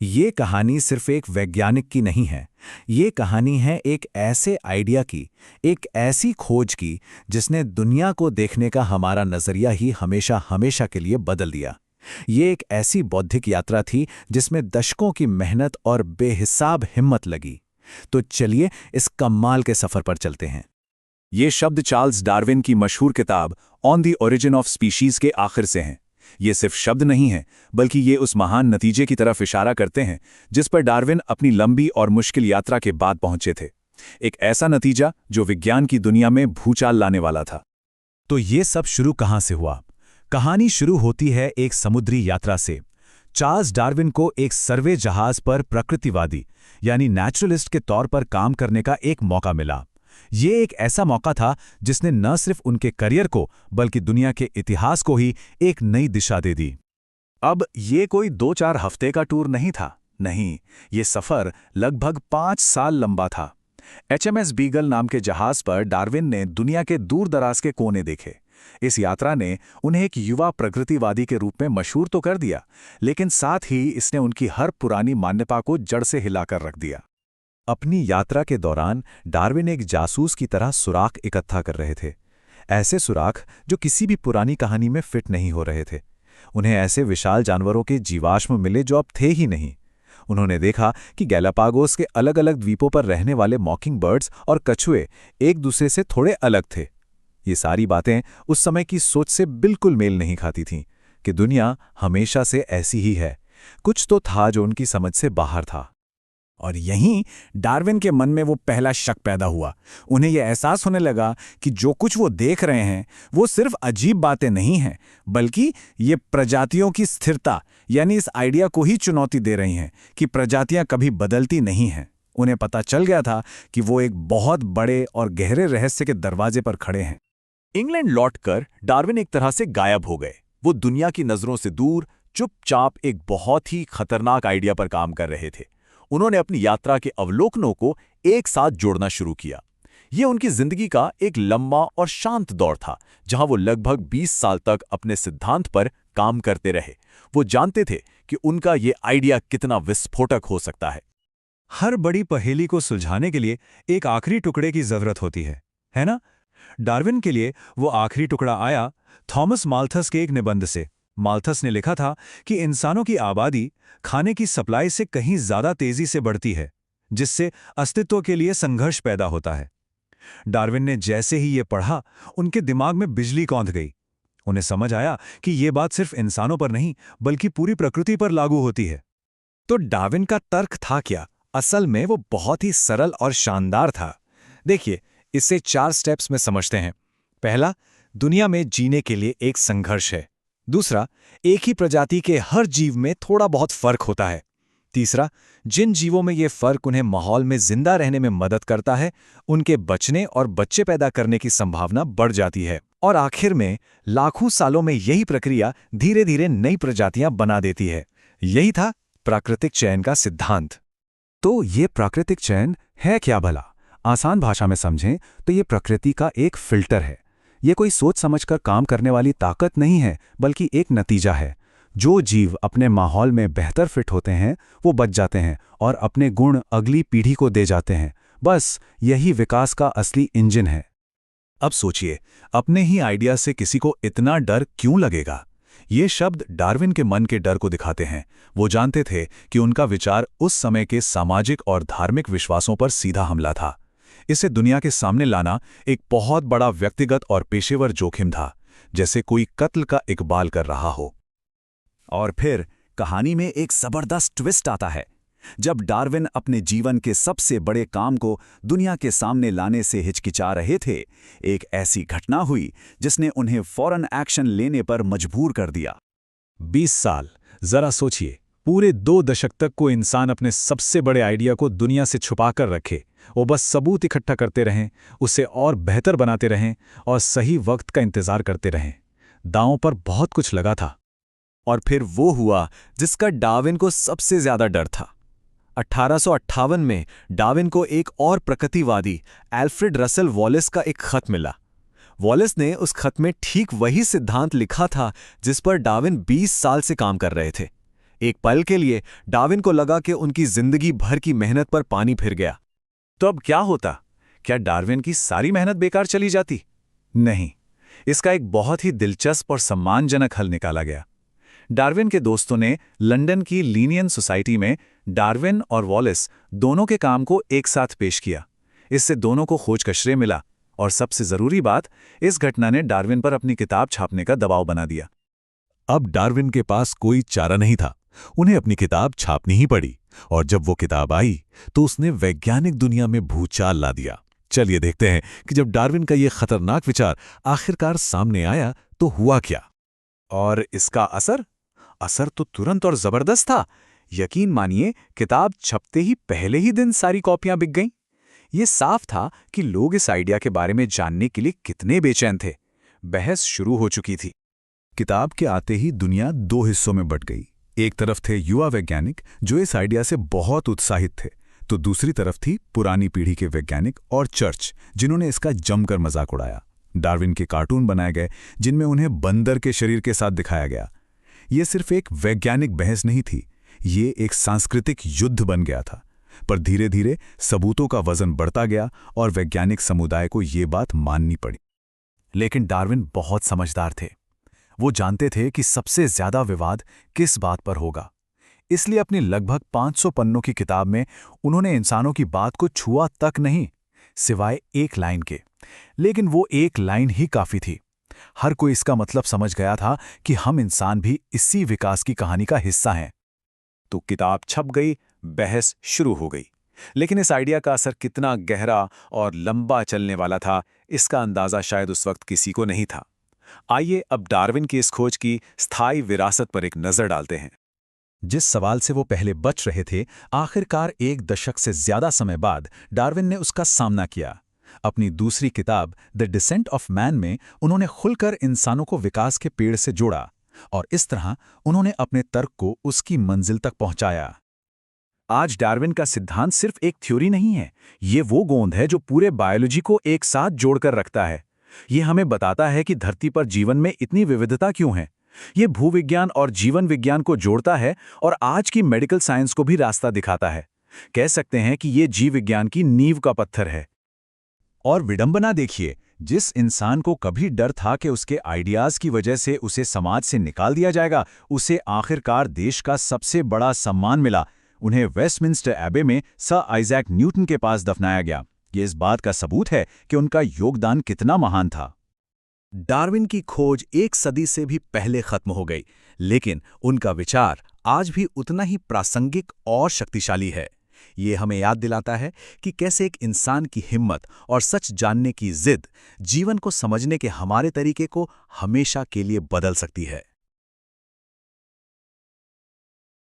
ये कहानी सिर्फ एक वैज्ञानिक की नहीं है। ये कहानी है एक ऐसे आइडिया की, एक ऐसी खोज की जिसने दुनिया को देखने का हमारा नजरिया ही हमेशा हमेशा के लिए बदल दिया। ये एक ऐसी बौद्धिक यात्रा थी जिसमें दशकों की मेहनत और बेहिसाब हिम्मत लगी। तो चलिए इस कमाल के सफर पर चलते हैं। ये शब्द चार्ल्स डार्विन की मशहूर किताब on the origin of species के आखिर से हैं। ये सिर्फ शब्द नहीं है, बल्कि ये उस महान नतीजे की तरफ इशारा करते हैं जिस पर डार्विन अपनी लंबी और मुश्किल यात्रा के बाद पहुंचे थे। एक ऐसा नतीजा जो विज्ञान की दुनिया में भूचाल लाने वाला था। तो ये सब शुरू कहां से हुआ? कहानी शुरू होती है एक समुद्री यात्रा से। चार्ल्स डार्विन को एक सर्वे जहाज पर प्रकृतिवादी यानी नेचुरलिस्ट के तौर पर काम करने का एक मौका मिला। ये एक ऐसा मौका था जिसने न सिर्फ उनके करियर को बल्कि दुनिया के इतिहास को ही एक नई दिशा दे दी। अब ये कोई 2-4 हफ्ते का टूर नहीं था। नहीं, ये सफर लगभग 5 साल लंबा था। HMS बीगल नाम के जहाज पर डार्विन ने दुनिया के दूर दराज के कोने देखे। इस यात्रा ने उन्हें एक युवा प्रकृतिवादी के रूप में मशहूर तो कर दिया, लेकिन साथ ही इसने उनकी हर पुरानी मान्यता को जड़ से हिलाकर रख दिया। अपनी यात्रा के दौरान डार्विन एक जासूस की तरह सुराग इकट्ठा कर रहे थे। ऐसे सुराग जो किसी भी पुरानी कहानी में फिट नहीं हो रहे थे। उन्हें ऐसे विशाल जानवरों के जीवाश्म मिले जो अब थे ही नहीं। उन्होंने देखा कि गैलापागोस के अलग अलग द्वीपों पर रहने वाले मॉकिंग बर्ड्स और कछुए एक दूसरे से थोड़े अलग थे। ये सारी बातें उस समय की सोच से बिल्कुल मेल नहीं खाती थीं कि दुनिया हमेशा से ऐसी ही है। कुछ तो था जो उनकी समझ से बाहर था। और यहीं डार्विन के मन में वो पहला शक पैदा हुआ। उन्हें यह एहसास होने लगा कि जो कुछ वो देख रहे हैं वो सिर्फ अजीब बातें नहीं हैं, बल्कि ये प्रजातियों की स्थिरता यानी इस आइडिया को ही चुनौती दे रही हैं कि प्रजातियां कभी बदलती नहीं हैं। उन्हें पता चल गया था कि वो एक बहुत बड़े और गहरे रहस्य के दरवाजे पर खड़े हैं। इंग्लैंड लौटकर डार्विन एक तरह से गायब हो गए। वो दुनिया की नजरों से दूर चुपचाप एक बहुत ही खतरनाक आइडिया पर काम कर रहे थे। उन्होंने अपनी यात्रा के अवलोकनों को एक साथ जोड़ना शुरू किया। यह उनकी जिंदगी का एक लंबा और शांत दौर था, जहां वो लगभग 20 साल तक अपने सिद्धांत पर काम करते रहे। वो जानते थे कि उनका ये आइडिया कितना विस्फोटक हो सकता है। हर बड़ी पहेली को सुलझाने के लिए एक आखिरी टुकड़े की जरूरत होती है ना? डार्विन के लिए वो आखिरी टुकड़ा आया थॉमस माल्थस के एक निबंध से। माल्थस ने लिखा था कि इंसानों की आबादी खाने की सप्लाई से कहीं ज्यादा तेजी से बढ़ती है, जिससे अस्तित्व के लिए संघर्ष पैदा होता है। डार्विन ने जैसे ही ये पढ़ा, उनके दिमाग में बिजली कौंध गई। उन्हें समझ आया कि ये बात सिर्फ इंसानों पर नहीं बल्कि पूरी प्रकृति पर लागू होती है। तो डार्विन का तर्क था क्या? असल में वो बहुत ही सरल और शानदार था। देखिए, इसे 4 स्टेप्स में समझते हैं। पहला, दुनिया में जीने के लिए एक संघर्ष है। दूसरा, एक ही प्रजाति के हर जीव में थोड़ा बहुत फर्क होता है। तीसरा, जिन जीवों में ये फर्क उन्हें माहौल में जिंदा रहने में मदद करता है, उनके बचने और बच्चे पैदा करने की संभावना बढ़ जाती है। और आखिर में लाखों सालों में यही प्रक्रिया धीरे धीरे नई प्रजातियां बना देती है। यही था प्राकृतिक चयन का सिद्धांत। तो ये प्राकृतिक चयन है क्या भला? आसान भाषा में समझें तो ये प्रकृति का एक फिल्टर है। ये कोई सोच समझकर काम करने वाली ताकत नहीं है, बल्कि एक नतीजा है। जो जीव अपने माहौल में बेहतर फिट होते हैं वो बच जाते हैं और अपने गुण अगली पीढ़ी को दे जाते हैं। बस यही विकास का असली इंजन है। अब सोचिए, अपने ही आइडिया से किसी को इतना डर क्यों लगेगा? ये शब्द डार्विन के मन के डर को दिखाते हैं। वो जानते थे कि उनका विचार उस समय के सामाजिक और धार्मिक विश्वासों पर सीधा हमला था। इसे दुनिया के सामने लाना एक बहुत बड़ा व्यक्तिगत और पेशेवर जोखिम था, जैसे कोई कत्ल का इकबाल कर रहा हो। और फिर कहानी में एक जबरदस्त ट्विस्ट आता है। जब डार्विन अपने जीवन के सबसे बड़े काम को दुनिया के सामने लाने से हिचकिचा रहे थे, एक ऐसी घटना हुई जिसने उन्हें फौरन एक्शन लेने पर मजबूर कर दिया। 20 साल, जरा सोचिए, पूरे 2 दशक तक कोई इंसान अपने सबसे बड़े आइडिया को दुनिया से छुपा कर रखे। वो बस सबूत इकट्ठा करते रहें, उसे और बेहतर बनाते रहें और सही वक्त का इंतजार करते रहें। दांव पर बहुत कुछ लगा था। और फिर वो हुआ जिसका डार्विन को सबसे ज्यादा डर था। 1858 में डार्विन को एक और प्रकृतिवादी एल्फ्रेड रसेल वॉलेस का एक खत मिला। वॉलेस ने उस खत में ठीक वही सिद्धांत लिखा था जिस पर डार्विन 20 साल से काम कर रहे थे। एक पल के लिए डार्विन को लगा कि उनकी जिंदगी भर की मेहनत पर पानी फिर गया। तो अब क्या होता? क्या डार्विन की सारी मेहनत बेकार चली जाती? नहीं, इसका एक बहुत ही दिलचस्प और सम्मानजनक हल निकाला गया। डार्विन के दोस्तों ने लंदन की लीनियन सोसाइटी में डार्विन और वॉलेस दोनों के काम को एक साथ पेश किया। इससे दोनों को खोज का श्रेय मिला और सबसे जरूरी बात, इस घटना ने डार्विन पर अपनी किताब छापने का दबाव बना दिया। अब डार्विन के पास कोई चारा नहीं था, उन्हें अपनी किताब छापनी ही पड़ी। और जब वो किताब आई तो उसने वैज्ञानिक दुनिया में भूचाल ला दिया। चलिए देखते हैं कि जब डार्विन का ये खतरनाक विचार आखिरकार सामने आया तो हुआ क्या। और इसका असर तो तुरंत और जबरदस्त था। यकीन मानिए, किताब छपते ही पहले ही दिन सारी कॉपियां बिक गईं। ये साफ था कि लोग इस आइडिया के बारे में जानने के लिए कितने बेचैन थे। बहस शुरू हो चुकी थी। किताब के आते ही दुनिया दो हिस्सों में बंट गई। एक तरफ थे युवा वैज्ञानिक जो इस आइडिया से बहुत उत्साहित थे, तो दूसरी तरफ थी पुरानी पीढ़ी के वैज्ञानिक और चर्च, जिन्होंने इसका जमकर मजाक उड़ाया। डार्विन के कार्टून बनाए गए जिनमें उन्हें बंदर के शरीर के साथ दिखाया गया। ये सिर्फ एक वैज्ञानिक बहस नहीं थी, ये एक सांस्कृतिक युद्ध बन गया था। पर धीरे धीरे सबूतों का वजन बढ़ता गया और वैज्ञानिक समुदाय को ये बात माननी पड़ी। लेकिन डार्विन बहुत समझदार थे। वो जानते थे कि सबसे ज्यादा विवाद किस बात पर होगा। इसलिए अपनी लगभग 500 पन्नों की किताब में उन्होंने इंसानों की बात को छुआ तक नहीं, सिवाय एक लाइन के। लेकिन वो एक लाइन ही काफी थी। हर कोई इसका मतलब समझ गया था कि हम इंसान भी इसी विकास की कहानी का हिस्सा हैं। तो किताब छप गई, बहस शुरू हो गई। लेकिन इस आइडिया का असर कितना गहरा और लंबा चलने वाला था, इसका अंदाजा शायद उस वक्त किसी को नहीं था। आइए अब डार्विन की इस खोज की स्थायी विरासत पर एक नजर डालते हैं। जिस सवाल से वो पहले बच रहे थे, आखिरकार एक दशक से ज्यादा समय बाद डार्विन ने उसका सामना किया। अपनी दूसरी किताब द डिसेंट ऑफ मैन में उन्होंने खुलकर इंसानों को विकास के पेड़ से जोड़ा और इस तरह उन्होंने अपने तर्क को उसकी मंजिल तक पहुंचाया। आज डार्विन का सिद्धांत सिर्फ एक थ्योरी नहीं है, ये वो गोंद है जो पूरे बायोलॉजी को एक साथ जोड़कर रखता है। ये हमें बताता है कि धरती पर जीवन में इतनी विविधता क्यों है। ये भूविज्ञान और जीवन विज्ञान को जोड़ता है और आज की मेडिकल साइंस को भी रास्ता दिखाता है। कह सकते हैं कि ये जीव विज्ञान की नींव का पत्थर है। और विडंबना देखिए, जिस इंसान को कभी डर था कि उसके आइडियाज की वजह से उसे समाज से निकाल दिया जाएगा, उसे आखिरकार देश का सबसे बड़ा सम्मान मिला। उन्हें वेस्टमिंस्टर एबे में सर आइजैक न्यूटन के पास दफनाया गया। ये इस बात का सबूत है कि उनका योगदान कितना महान था। डार्विन की खोज एक सदी से भी पहले खत्म हो गई, लेकिन उनका विचार आज भी उतना ही प्रासंगिक और शक्तिशाली है। ये हमें याद दिलाता है कि कैसे एक इंसान की हिम्मत और सच जानने की जिद जीवन को समझने के हमारे तरीके को हमेशा के लिए बदल सकती है।